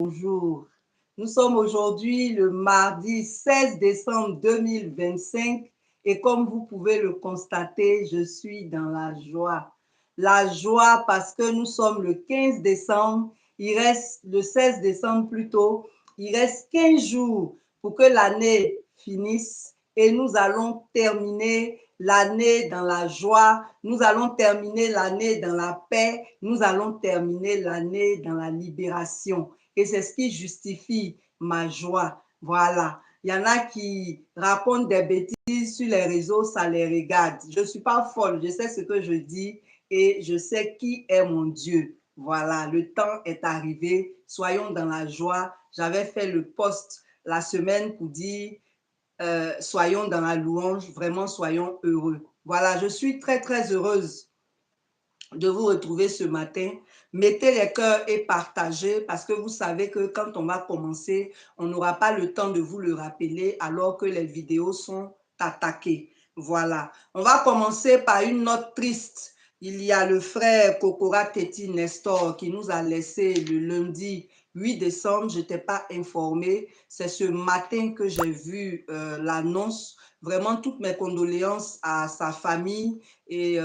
Bonjour. Nous sommes aujourd'hui le mardi 16 décembre 2025 et comme vous pouvez le constater, je suis dans la joie. La joie parce que nous sommes le 15 décembre, il reste le 16 décembre plutôt, il reste 15 jours pour que l'année finisse et nous allons terminer l'année dans la joie, nous allons terminer l'année dans la paix, nous allons terminer l'année dans la libération. Et c'est ce qui justifie ma joie. Voilà. Il y en a qui racontent des bêtises sur les réseaux, ça les regarde. Je ne suis pas folle, je sais ce que je dis et je sais qui est mon Dieu. Voilà, le temps est arrivé. Soyons dans la joie. J'avais fait le post la semaine pour dire soyons dans la louange, vraiment soyons heureux. Voilà, je suis très, très heureuse de vous retrouver ce matin. Mettez les cœurs et partagez parce que vous savez que quand on va commencer, on n'aura pas le temps de vous le rappeler alors que les vidéos sont attaquées. Voilà. On va commencer par une note triste. Il y a le frère Kokora Teti Nestor qui nous a laissé le lundi 8 décembre. Je n'étais pas informée. C'est ce matin que j'ai vu l'annonce. Vraiment, toutes mes condoléances à sa famille. Et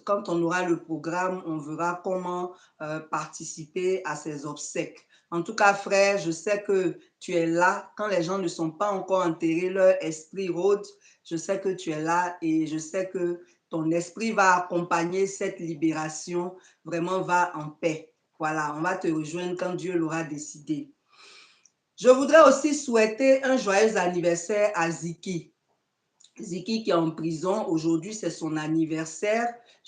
quand on aura le programme, on verra comment participer à ces obsèques. En tout cas, frère, je sais que tu es là. Quand les gens ne sont pas encore enterrés, leur esprit rôde. Je sais que tu es là et je sais que ton esprit va accompagner cette libération. Vraiment, va en paix. Voilà, on va te rejoindre quand Dieu l'aura décidé. Je voudrais aussi souhaiter un joyeux anniversaire à Ziki. Ziki qui est en prison, aujourd'hui c'est son anniversaire,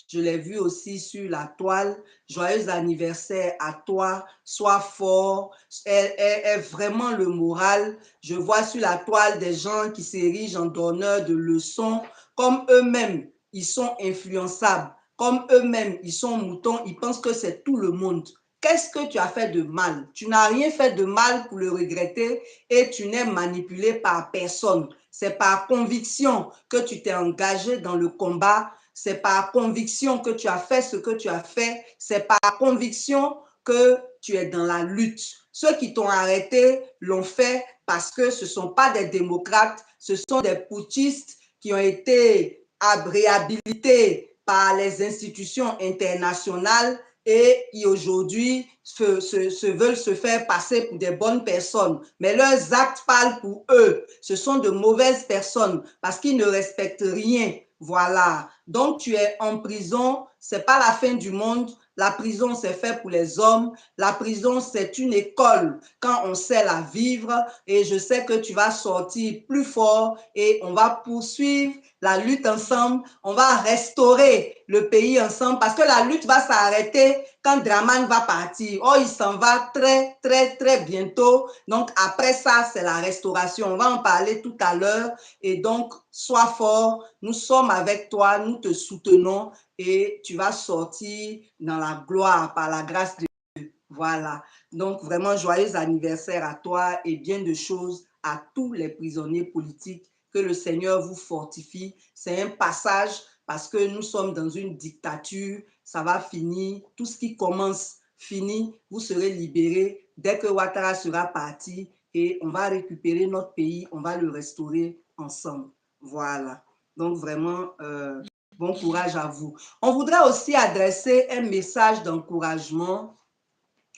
je l'ai vu aussi sur la toile. Joyeux anniversaire à toi, sois fort, est vraiment le moral. Je vois sur la toile des gens qui s'érigent en donneurs de leçons, comme eux-mêmes ils sont influençables, comme eux-mêmes ils sont moutons, ils pensent que c'est tout le monde. Qu'est-ce que tu as fait de mal? Tu n'as rien fait de mal pour le regretter et tu n'es manipulé par personne. C'est par conviction que tu t'es engagé dans le combat. C'est par conviction que tu as fait ce que tu as fait. C'est par conviction que tu es dans la lutte. Ceux qui t'ont arrêté l'ont fait parce que ce ne sont pas des démocrates, ce sont des putschistes qui ont été réhabilités par les institutions internationales et qui aujourd'hui veulent se faire passer pour des bonnes personnes. Mais leurs actes parlent pour eux. Ce sont de mauvaises personnes parce qu'ils ne respectent rien. Voilà. Donc, tu es en prison. Ce n'est pas la fin du monde. La prison, c'est fait pour les hommes. La prison, c'est une école quand on sait la vivre. Et je sais que tu vas sortir plus fort et on va poursuivre la lutte ensemble. On va restaurer le pays ensemble parce que la lutte va s'arrêter quand Draman va partir. Oh, il s'en va très, très, très bientôt. Donc, après ça, c'est la restauration. On va en parler tout à l'heure. Et donc, sois fort. Nous sommes avec toi. Nous te soutenons et tu vas sortir dans la gloire par la grâce de Dieu. Voilà. Donc, vraiment, joyeux anniversaire à toi et bien de choses à tous les prisonniers politiques. Que le Seigneur vous fortifie. C'est un passage parce que nous sommes dans une dictature. Ça va finir. Tout ce qui commence finit. Vous serez libérés dès que Ouattara sera parti et on va récupérer notre pays. On va le restaurer ensemble. Voilà. Donc, vraiment, bon courage à vous. On voudrait aussi adresser un message d'encouragement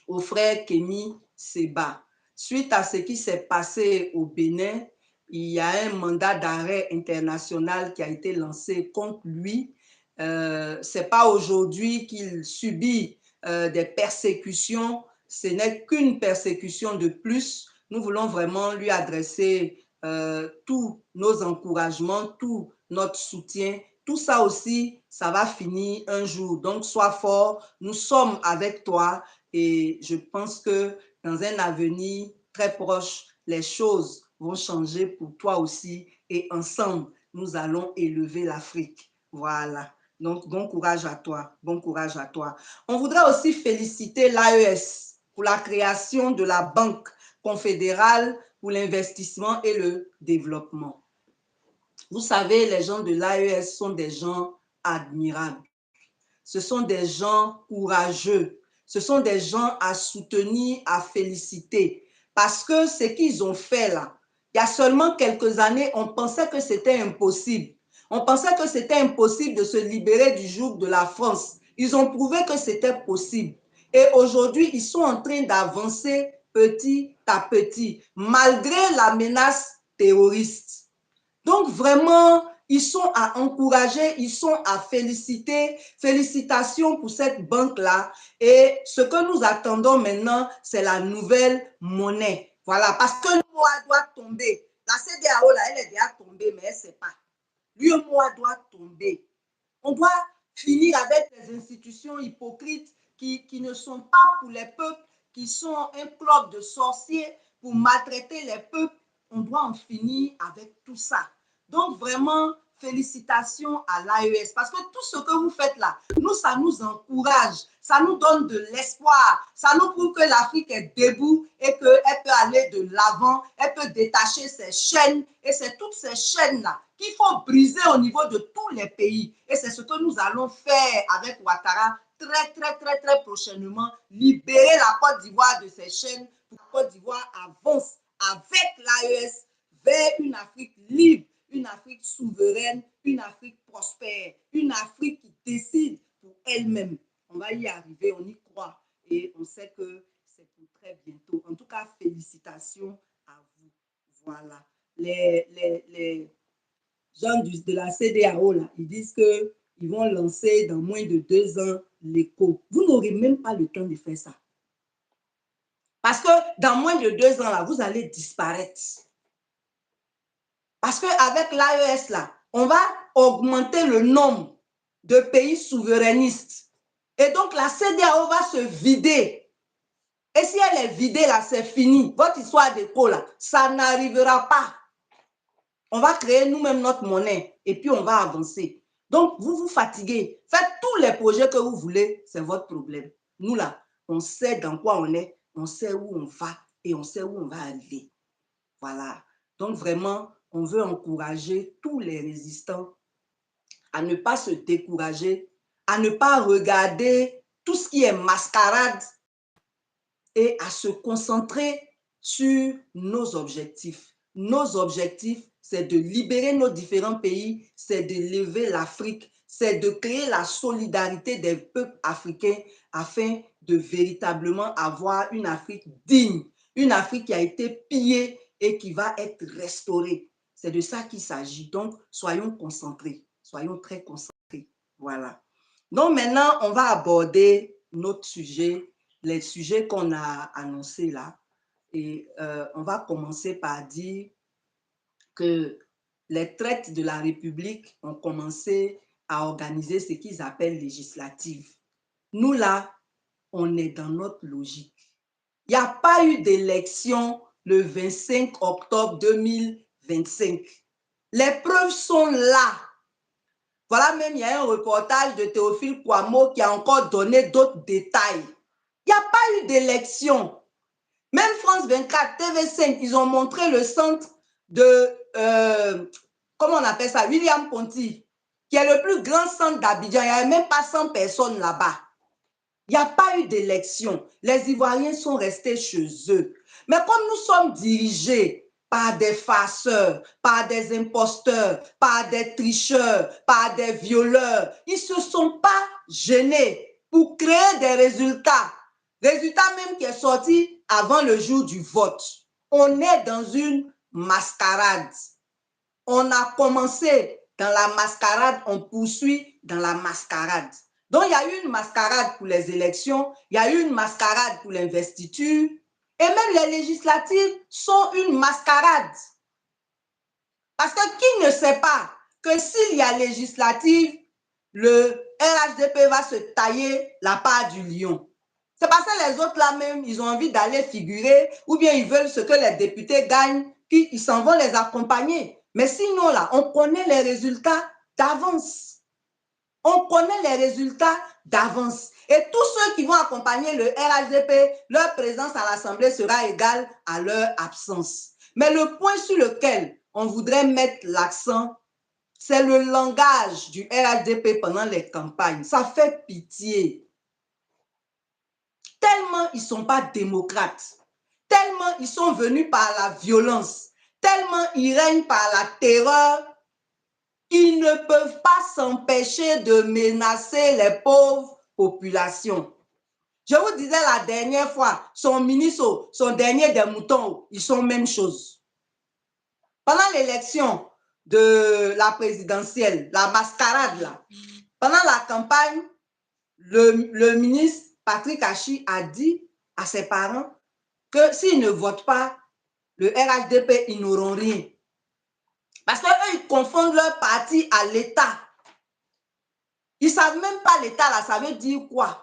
au frère Kémy Séba. Suite à ce qui s'est passé au Bénin, il y a un mandat d'arrêt international qui a été lancé contre lui. Ce n'est pas aujourd'hui qu'il subit des persécutions, ce n'est qu'une persécution de plus. Nous voulons vraiment lui adresser tous nos encouragements, tout notre soutien. Tout ça aussi, ça va finir un jour. Donc, sois fort, nous sommes avec toi et je pense que dans un avenir très proche, les choses vont changer pour toi aussi et ensemble, nous allons élever l'Afrique. Voilà. Donc, bon courage à toi. Bon courage à toi. On voudrait aussi féliciter l'AES pour la création de la Banque confédérale pour l'investissement et le développement. Vous savez, les gens de l'AES sont des gens admirables. Ce sont des gens courageux. Ce sont des gens à soutenir, à féliciter. Parce que ce qu'ils ont fait là, il y a seulement quelques années, on pensait que c'était impossible. On pensait que c'était impossible de se libérer du joug de la France. Ils ont prouvé que c'était possible. Et aujourd'hui, ils sont en train d'avancer petit à petit, malgré la menace terroriste. Donc vraiment, ils sont à encourager, ils sont à féliciter. Félicitations pour cette banque-là. Et ce que nous attendons maintenant, c'est la nouvelle monnaie. Voilà, parce que le mois doit tomber. La CEDEAO, là, elle est déjà tombée, mais elle ne sait pas. Le mois doit tomber. On doit finir avec les institutions hypocrites qui ne sont pas pour les peuples, qui sont un club de sorciers pour maltraiter les peuples. On doit en finir avec tout ça. Donc vraiment, félicitations à l'AES parce que tout ce que vous faites là, nous, ça nous encourage, ça nous donne de l'espoir, ça nous prouve que l'Afrique est debout et qu'elle peut aller de l'avant, elle peut détacher ses chaînes et c'est toutes ces chaînes-là qu'il faut briser au niveau de tous les pays. Et c'est ce que nous allons faire avec Ouattara très prochainement, libérer la Côte d'Ivoire de ces chaînes pour que la Côte d'Ivoire avance avec l'AES vers une Afrique libre, une Afrique souveraine, une Afrique prospère, une Afrique qui décide pour elle-même. On va y arriver, on y croit et on sait que c'est pour très bientôt. En tout cas, félicitations à vous. Voilà. Les gens de la CEDEAO, là, ils disent qu'ils vont lancer dans moins de 2 ans l'éco. Vous n'aurez même pas le temps de faire ça. Parce que dans moins de 2 ans, là, vous allez disparaître. Parce qu'avec l'AES, là, on va augmenter le nombre de pays souverainistes. Et donc, la CEDEAO va se vider. Et si elle est vidée, là, c'est fini. Votre histoire d'éco, là, ça n'arrivera pas. On va créer nous-mêmes notre monnaie et puis on va avancer. Donc, vous vous fatiguez. Faites tous les projets que vous voulez, c'est votre problème. Nous, là, on sait dans quoi on est, on sait où on va et on sait où on va aller. Voilà. Donc, vraiment, on veut encourager tous les résistants à ne pas se décourager, à ne pas regarder tout ce qui est mascarade et à se concentrer sur nos objectifs. Nos objectifs, c'est de libérer nos différents pays, c'est de lever l'Afrique, c'est de créer la solidarité des peuples africains afin de véritablement avoir une Afrique digne, une Afrique qui a été pillée et qui va être restaurée. C'est de ça qu'il s'agit. Donc, soyons concentrés, soyons très concentrés. Voilà. Donc, maintenant, on va aborder notre sujet, les sujets qu'on a annoncés là. Et on va commencer par dire que les traites de la République ont commencé à organiser ce qu'ils appellent législatives. Nous, là, on est dans notre logique. Il n'y a pas eu d'élection le 25 octobre 2025. Les preuves sont là. Voilà, même il y a un reportage de Théophile Kouamouo qui a encore donné d'autres détails. Il n'y a pas eu d'élection. Même France 24, TV5, ils ont montré le centre de, comment on appelle ça, William Ponty, qui est le plus grand centre d'Abidjan. Il n'y avait même pas 100 personnes là-bas. Il n'y a pas eu d'élection. Les Ivoiriens sont restés chez eux. Mais comme nous sommes dirigés par des farceurs, par des imposteurs, par des tricheurs, par des violeurs, ils ne se sont pas gênés pour créer des résultats. Résultat même qui est sorti avant le jour du vote. On est dans une mascarade. On a commencé dans la mascarade, on poursuit dans la mascarade. Donc, il y a eu une mascarade pour les élections, il y a eu une mascarade pour l'investiture, et même les législatives sont une mascarade. Parce que qui ne sait pas que s'il y a législative, le RHDP va se tailler la part du lion. C'est parce que les autres là même, ils ont envie d'aller figurer ou bien ils veulent ce que les députés gagnent, qu'ils s'en vont les accompagner. Mais sinon là, on connaît les résultats d'avance. On connaît les résultats d'avance. Et tous ceux qui vont accompagner le RHDP, leur présence à l'Assemblée sera égale à leur absence. Mais le point sur lequel on voudrait mettre l'accent, c'est le langage du RHDP pendant les campagnes. Ça fait pitié. tellement ils ne sont pas démocrates, tellement ils sont venus par la violence, tellement ils règnent par la terreur, ils ne peuvent pas s'empêcher de menacer les pauvres populations. Je vous disais la dernière fois, son ministre, son dernier des moutons, ils sont même chose. Pendant l'élection de la présidentielle, la mascarade là, pendant la campagne, le ministre Patrick Achi a dit à ses parents que s'ils ne votent pas le RHDP, ils n'auront rien. Parce qu'eux, ils confondent leur parti à l'État. Ils ne savent même pas l'État là, ça veut dire quoi?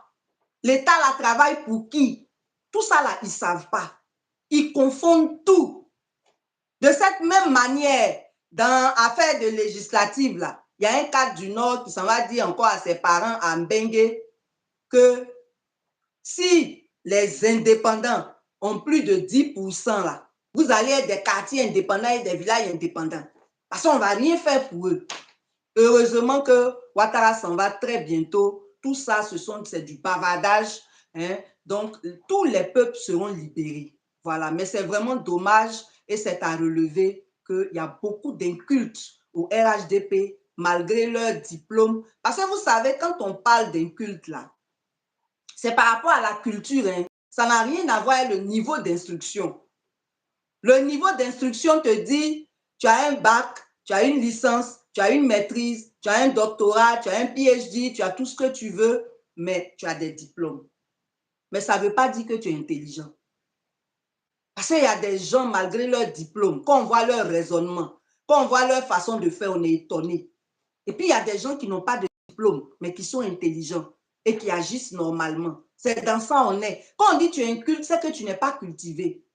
L'État là travaille pour qui? Tout ça là, ils ne savent pas. Ils confondent tout. De cette même manière, dans l'affaire de législative là, il y a un cadre du Nord qui s'en va dire encore à ses parents à Mbengue que si les indépendants ont plus de 10% là, vous allez être des quartiers indépendants et des villages indépendants. Parce qu'on ne va rien faire pour eux. Heureusement que Ouattara s'en va très bientôt. Tout ça, c'est du bavardage. Hein? Donc, tous les peuples seront libérés. Voilà, mais c'est vraiment dommage et c'est à relever qu'il y a beaucoup d'incultes au RHDP malgré leur diplôme. Parce que vous savez, quand on parle d'inculte là, c'est par rapport à la culture. Hein. Ça n'a rien à voir avec le niveau d'instruction. Le niveau d'instruction te dit, tu as un bac, tu as une licence, tu as une maîtrise, tu as un doctorat, tu as un PhD, tu as tout ce que tu veux, mais tu as des diplômes. Mais ça ne veut pas dire que tu es intelligent. Parce qu'il y a des gens, malgré leur diplôme, quand on voit leur raisonnement, quand on voit leur façon de faire, on est étonné. Et puis, il y a des gens qui n'ont pas de diplôme, mais qui sont intelligents et qui agissent normalement. C'est dans ça on est. Quand on dit tu es inculte, c'est que tu n'es pas cultivé.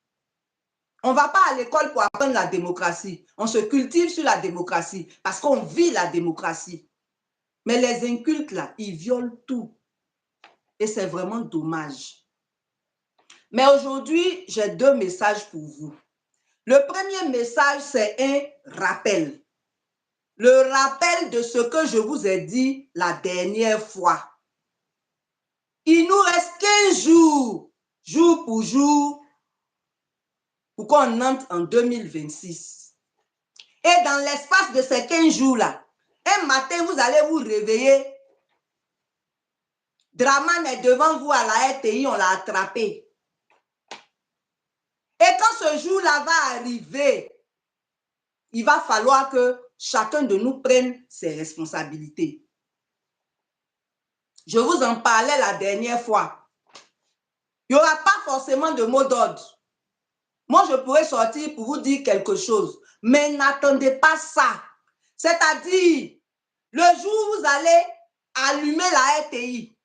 On ne va pas à l'école pour apprendre la démocratie. On se cultive sur la démocratie parce qu'on vit la démocratie. Mais les incultes, là, ils violent tout. Et c'est vraiment dommage. Mais aujourd'hui, j'ai 2 messages pour vous. Le premier message, c'est un rappel. Le rappel de ce que je vous ai dit la dernière fois. Il nous reste 15 jours, jour pour jour, pour qu'on entre en 2026. Et dans l'espace de ces 15 jours-là, un matin, vous allez vous réveiller. Draman est devant vous à la RTI, on l'a attrapé. Et quand ce jour-là va arriver, il va falloir que chacun de nous prenne ses responsabilités. Je vous en parlais la dernière fois. Il n'y aura pas forcément de mot d'ordre. Moi, je pourrais sortir pour vous dire quelque chose, mais n'attendez pas ça. C'est-à-dire, le jour où vous allez allumer la RTI,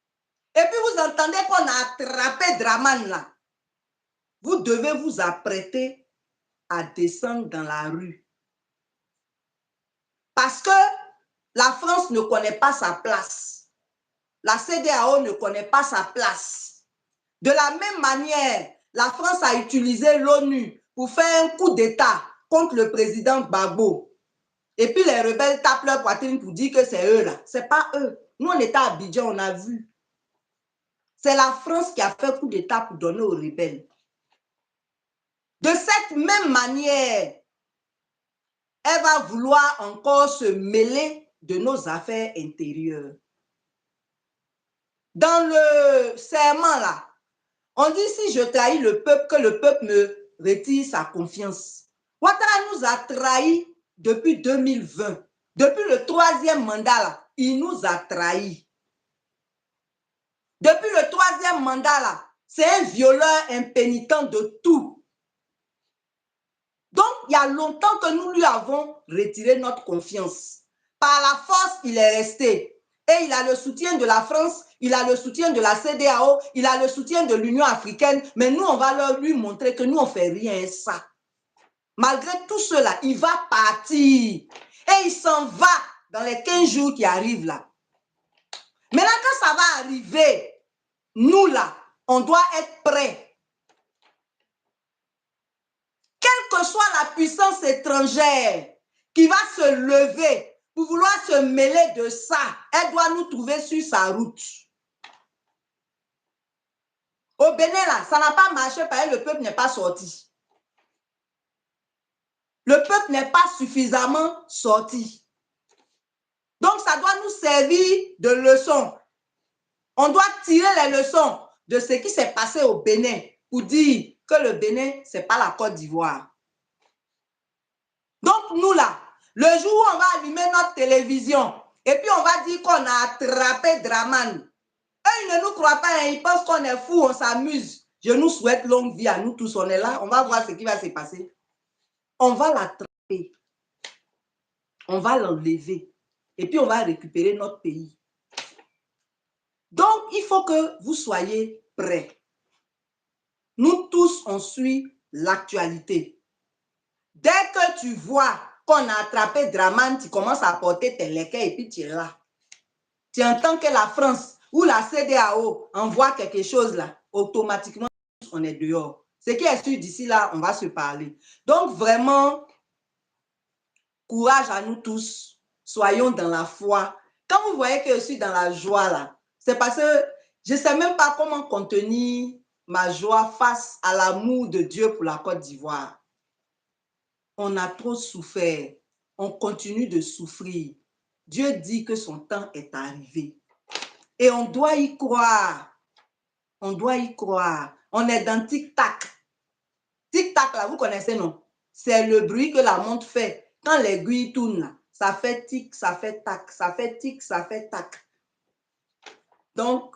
et puis vous entendez qu'on a attrapé Draman là, vous devez vous apprêter à descendre dans la rue. Parce que la France ne connaît pas sa place. La CEDEAO ne connaît pas sa place. De la même manière, la France a utilisé l'ONU pour faire un coup d'État contre le président Gbagbo. Et puis les rebelles tapent leur poitrine pour dire que c'est eux là. Ce n'est pas eux. Nous, on était à Abidjan, on a vu. C'est la France qui a fait coup d'État pour donner aux rebelles. De cette même manière, elle va vouloir encore se mêler de nos affaires intérieures. Dans le serment là, on dit si je trahis le peuple, que le peuple me retire sa confiance. Ouattara nous a trahis depuis 2020. Depuis le 3e mandat là, il nous a trahis. Depuis le 3e mandat là, c'est un violeur impénitent de tout. Donc, il y a longtemps que nous lui avons retiré notre confiance. Par la force, il est resté. Et il a le soutien de la France, il a le soutien de la CEDEAO, il a le soutien de l'Union africaine. Mais nous, on va lui montrer que nous, on ne fait rien ça. Malgré tout cela, il va partir. Et il s'en va dans les 15 jours qui arrivent là. Maintenant, quand ça va arriver, nous là, on doit être prêts. Quelle que soit la puissance étrangère qui va se lever pour vouloir se mêler de ça, elle doit nous trouver sur sa route. Au Bénin, là, ça n'a pas marché parce que le peuple n'est pas sorti. Le peuple n'est pas suffisamment sorti. Donc, ça doit nous servir de leçon. On doit tirer les leçons de ce qui s'est passé au Bénin pour dire que le Bénin, ce n'est pas la Côte d'Ivoire. Donc, nous, là, le jour où on va allumer notre télévision et puis on va dire qu'on a attrapé Draman, eux, ils ne nous croient pas, hein, ils pensent qu'on est fous, on s'amuse. Je nous souhaite longue vie à nous tous, on est là, on va voir ce qui va se passer. On va l'attraper, on va l'enlever et puis on va récupérer notre pays. Donc, il faut que vous soyez prêts. Nous tous, on suit l'actualité. Dès que tu vois qu'on a attrapé Draman, tu commences à porter tes léquets et puis tu es là. Tu entends que la France ou la CEDEAO envoie quelque chose là, automatiquement, on est dehors. Ce qui est sûr d'ici là, on va se parler. Donc, vraiment, courage à nous tous. Soyons dans la foi. Quand vous voyez que je suis dans la joie là, c'est parce que je ne sais même pas comment contenir ma joie face à l'amour de Dieu pour la Côte d'Ivoire. On a trop souffert. On continue de souffrir. Dieu dit que son temps est arrivé. Et on doit y croire. On doit y croire. On est dans tic-tac. Tic-tac, là, vous connaissez, non? C'est le bruit que la montre fait. Quand l'aiguille tourne, là, ça fait tic, ça fait tac. Ça fait tic, ça fait tac. Donc,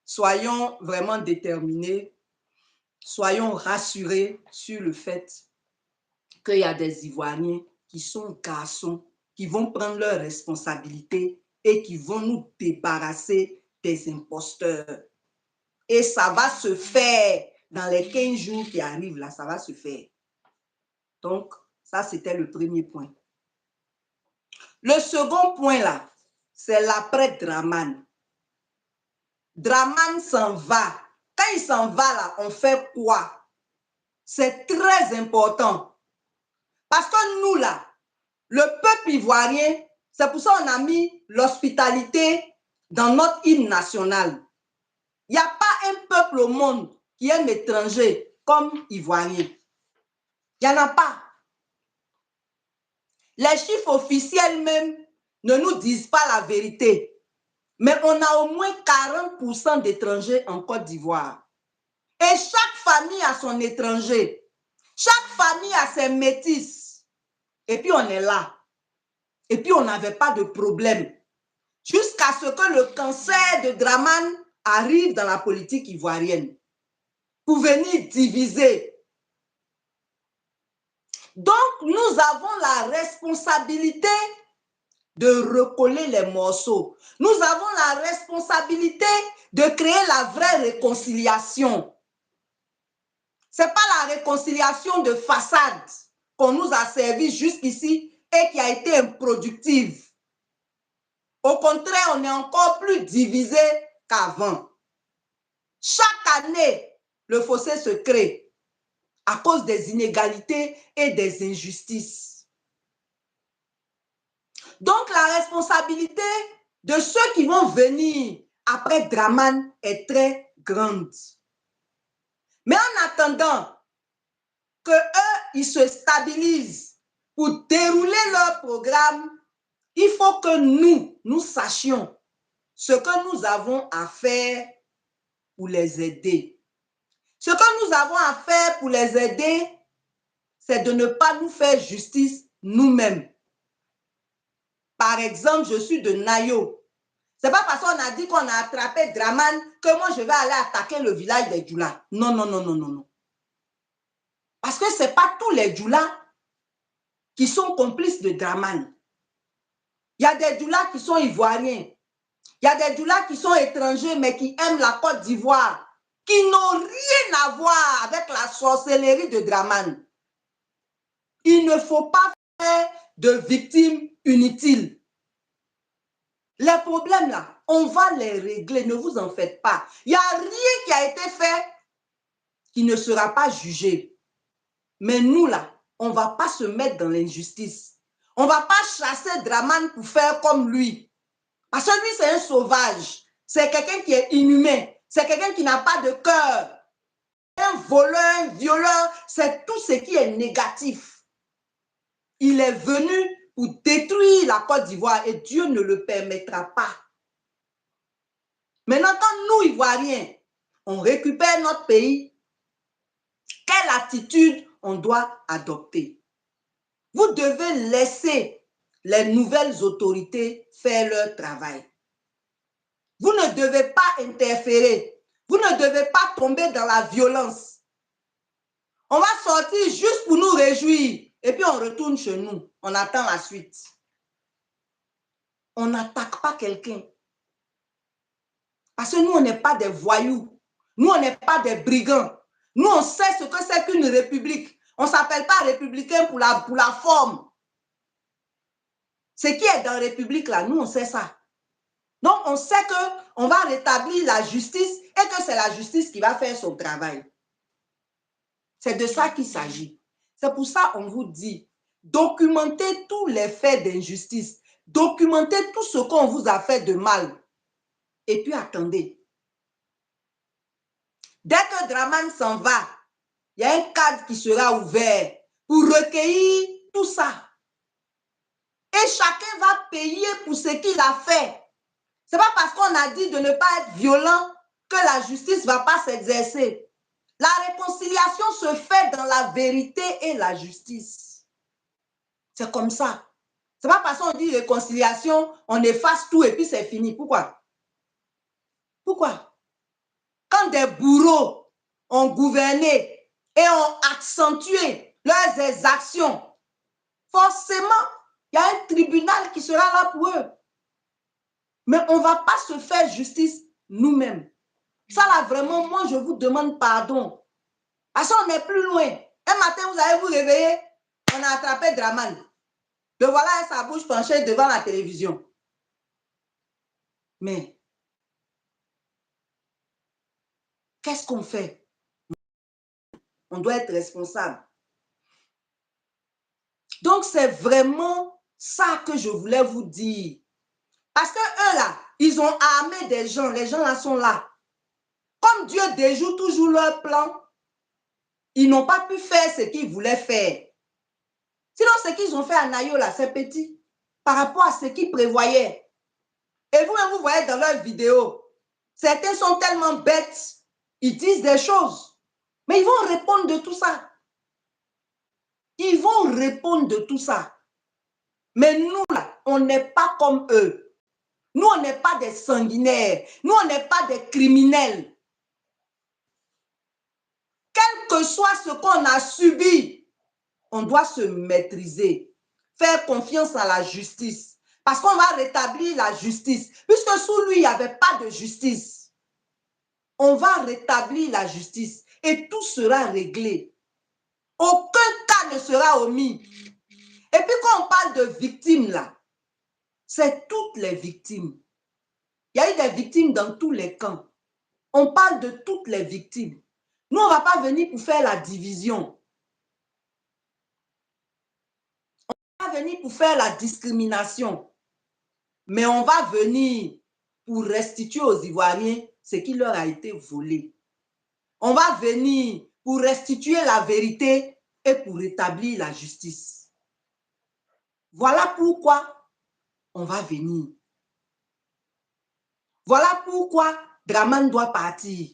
soyons vraiment déterminés. Soyons rassurés sur le fait qu'il y a des Ivoiriens qui sont garçons, qui vont prendre leurs responsabilités et qui vont nous débarrasser des imposteurs. Et ça va se faire dans les 15 jours qui arrivent, là, ça va se faire. Donc, ça, c'était le premier point. Le second point, là, c'est l'après Draman. Draman s'en va. Quand il s'en va, là, on fait quoi? C'est très important. Parce que nous, là, le peuple ivoirien, c'est pour ça qu'on a mis l'hospitalité dans notre hymne national. Il n'y a pas un peuple au monde qui aime étranger comme ivoirien. Il n'y en a pas. Les chiffres officiels même ne nous disent pas la vérité. Mais on a au moins 40% d'étrangers en Côte d'Ivoire. Et chaque famille a son étranger. Chaque famille a ses métis. Et puis on est là. Et puis on n'avait pas de problème. Jusqu'à ce que le cancer de Draman arrive dans la politique ivoirienne. Pour venir diviser. Donc, nous avons la responsabilité de recoller les morceaux. Nous avons la responsabilité de créer la vraie réconciliation. Ce n'est pas la réconciliation de façade qu'on nous a servi jusqu'ici et qui a été improductive. Au contraire, on est encore plus divisé qu'avant. Chaque année, le fossé se crée à cause des inégalités et des injustices. Donc, la responsabilité de ceux qui vont venir après Draman est très grande. Mais en attendant que eux, ils se stabilisent pour dérouler leur programme, il faut que nous sachions ce que nous avons à faire pour les aider. Ce que nous avons à faire pour les aider, c'est de ne pas nous faire justice nous-mêmes. Par exemple, je suis de Nayo. Ce n'est pas parce qu'on a dit qu'on a attrapé Draman que moi, je vais aller attaquer le village des Djoula. Non, non, non, non, non, non. Parce que ce n'est pas tous les Djoula qui sont complices de Draman. Il y a des Djoula qui sont ivoiriens. Il y a des Djoula qui sont étrangers, mais qui aiment la Côte d'Ivoire, qui n'ont rien à voir avec la sorcellerie de Draman. Il ne faut pas faire de victimes inutiles. Les problèmes là, on va les régler, ne vous en faites pas. Il n'y a rien qui a été fait qui ne sera pas jugé. Mais nous là, on ne va pas se mettre dans l'injustice. On ne va pas chasser Draman pour faire comme lui. Parce que lui, c'est un sauvage. C'est quelqu'un qui est inhumain. C'est quelqu'un qui n'a pas de cœur. un voleur, un violeur, c'est tout ce qui est négatif. Il est venu pour détruire la Côte d'Ivoire et Dieu ne le permettra pas. Maintenant, quand nous, Ivoiriens, on récupère notre pays, quelle attitude on doit adopter? Vous devez laisser les nouvelles autorités faire leur travail. Vous ne devez pas interférer. Vous ne devez pas tomber dans la violence. On va sortir juste pour nous réjouir et puis on retourne chez nous. On attend la suite. On n'attaque pas quelqu'un. Parce que nous, on n'est pas des voyous. Nous, on n'est pas des brigands. Nous, on sait ce que c'est qu'une république. On ne s'appelle pas républicain pour la forme. Ce qui est dans la république, là, nous, on sait ça. Donc, on sait qu'on va rétablir la justice et que c'est la justice qui va faire son travail. C'est de ça qu'il s'agit. C'est pour ça qu'on vous dit, documentez tous les faits d'injustice. Documentez tout ce qu'on vous a fait de mal. Et puis, attendez. Dès que Dramane s'en va, il y a un cadre qui sera ouvert pour recueillir tout ça. Et chacun va payer pour ce qu'il a fait. Ce n'est pas parce qu'on a dit de ne pas être violent que la justice ne va pas s'exercer. La réconciliation se fait dans la vérité et la justice. C'est comme ça. Ce n'est pas parce qu'on dit réconciliation, on efface tout et puis c'est fini. Pourquoi? Pourquoi? Quand des bourreaux ont gouverné et ont accentué leurs exactions, forcément, il y a un tribunal qui sera là pour eux. Mais on ne va pas se faire justice nous-mêmes. Ça là, vraiment, moi, je vous demande pardon. Parce qu'on n'est plus loin. Un matin, vous allez vous réveiller, on a attrapé Dramane. Le voilà avec sa bouche penchée devant la télévision. Mais, qu'est-ce qu'on fait? On doit être responsable. Donc, c'est vraiment ça que je voulais vous dire. Parce que eux là, ils ont armé des gens. Les gens là sont là. Comme Dieu déjoue toujours leur plan, ils n'ont pas pu faire ce qu'ils voulaient faire. Sinon, ce qu'ils ont fait à Nayo là, c'est petit par rapport à ce qu'ils prévoyaient. Et vous-même, vous voyez dans leurs vidéos, certains sont tellement bêtes, ils disent des choses, mais ils vont répondre de tout ça. Ils vont répondre de tout ça. Mais nous, là, on n'est pas comme eux. Nous, on n'est pas des sanguinaires. Nous, on n'est pas des criminels. Quel que soit ce qu'on a subi, on doit se maîtriser, faire confiance à la justice. Parce qu'on va rétablir la justice. Puisque sous lui, il n'y avait pas de justice. On va rétablir la justice et tout sera réglé. Aucun cas ne sera omis. Et puis quand on parle de victimes là, c'est toutes les victimes. Il y a eu des victimes dans tous les camps. On parle de toutes les victimes. Nous, on ne va pas venir pour faire la division. On va venir pour faire la discrimination. Mais on va venir pour restituer aux Ivoiriens ce qui leur a été volé. On va venir pour restituer la vérité et pour rétablir la justice. Voilà pourquoi on va venir. Voilà pourquoi Dramane doit partir.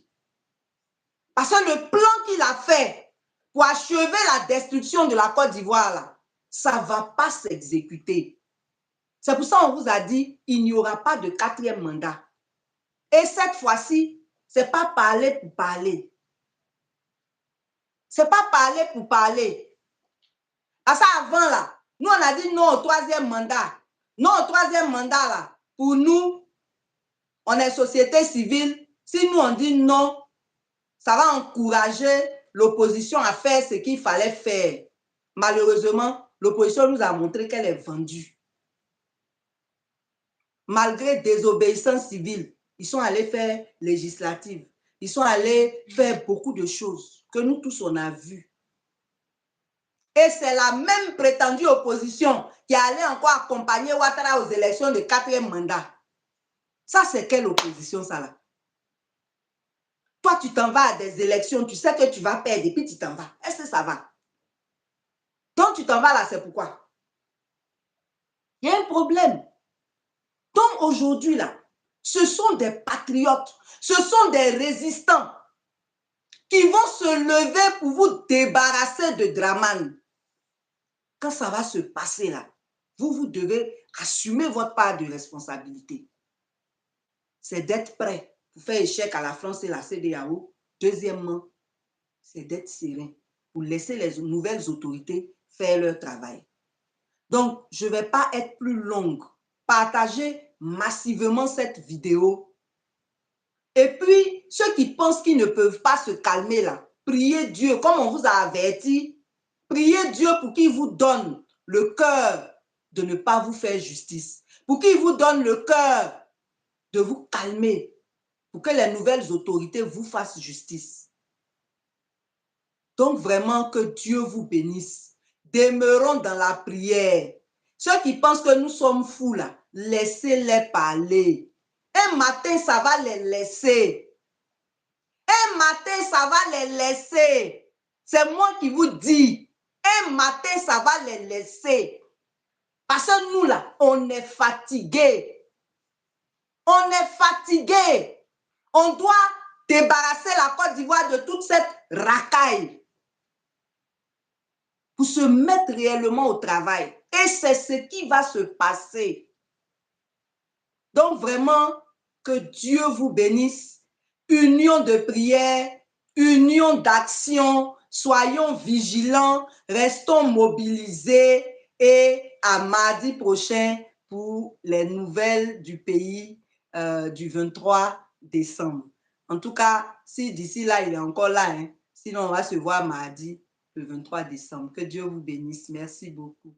Parce que le plan qu'il a fait pour achever la destruction de la Côte d'Ivoire, ça ne va pas s'exécuter. C'est pour ça qu'on vous a dit, il n'y aura pas de 4e mandat. Et cette fois-ci, ce n'est pas parler pour parler. Ce n'est pas parler pour parler. Parce qu'avant, là, nous, on a dit non au 3e mandat. Non au 3e mandat, là. Pour nous, on est société civile. Si nous, on dit non, ça va encourager l'opposition à faire ce qu'il fallait faire. Malheureusement, l'opposition nous a montré qu'elle est vendue. Malgré désobéissance civile, ils sont allés faire législative. Ils sont allés faire beaucoup de choses que nous tous, on a vues. Et c'est la même prétendue opposition qui allait encore accompagner Ouattara aux élections de 4e mandat. Ça, c'est quelle opposition, ça là? Toi, tu t'en vas à des élections, tu sais que tu vas perdre et puis tu t'en vas. Est-ce que ça va? Donc, tu t'en vas là, c'est pourquoi? Il y a un problème. Donc, aujourd'hui, là, ce sont des patriotes, ce sont des résistants qui vont se lever pour vous débarrasser de Dramane. Quand ça va se passer là, vous devez assumer votre part de responsabilité. C'est d'être prêt pour faire échec à la France et la CEDEAO. Deuxièmement, c'est d'être serein pour laisser les nouvelles autorités faire leur travail. Donc, je ne vais pas être plus longue. Partagez massivement cette vidéo. Et puis, ceux qui pensent qu'ils ne peuvent pas se calmer là, priez Dieu, comme on vous a averti, priez Dieu pour qu'il vous donne le cœur de ne pas vous faire justice, pour qu'il vous donne le cœur de vous calmer, pour que les nouvelles autorités vous fassent justice. Donc vraiment que Dieu vous bénisse. Demeurons dans la prière. Ceux qui pensent que nous sommes fous là, laissez-les parler. Un matin, ça va les laisser. Un matin, ça va les laisser. C'est moi qui vous dis. Un matin, ça va les laisser. Parce que nous là, on est fatigués. On est fatigués. On doit débarrasser la Côte d'Ivoire de toute cette racaille pour se mettre réellement au travail. Et c'est ce qui va se passer. Donc vraiment, que Dieu vous bénisse. Union de prière, union d'action, soyons vigilants, restons mobilisés et à mardi prochain pour les nouvelles du pays du 23 décembre. En tout cas, si d'ici là, il est encore là, hein, sinon on va se voir mardi le 23 décembre. Que Dieu vous bénisse. Merci beaucoup.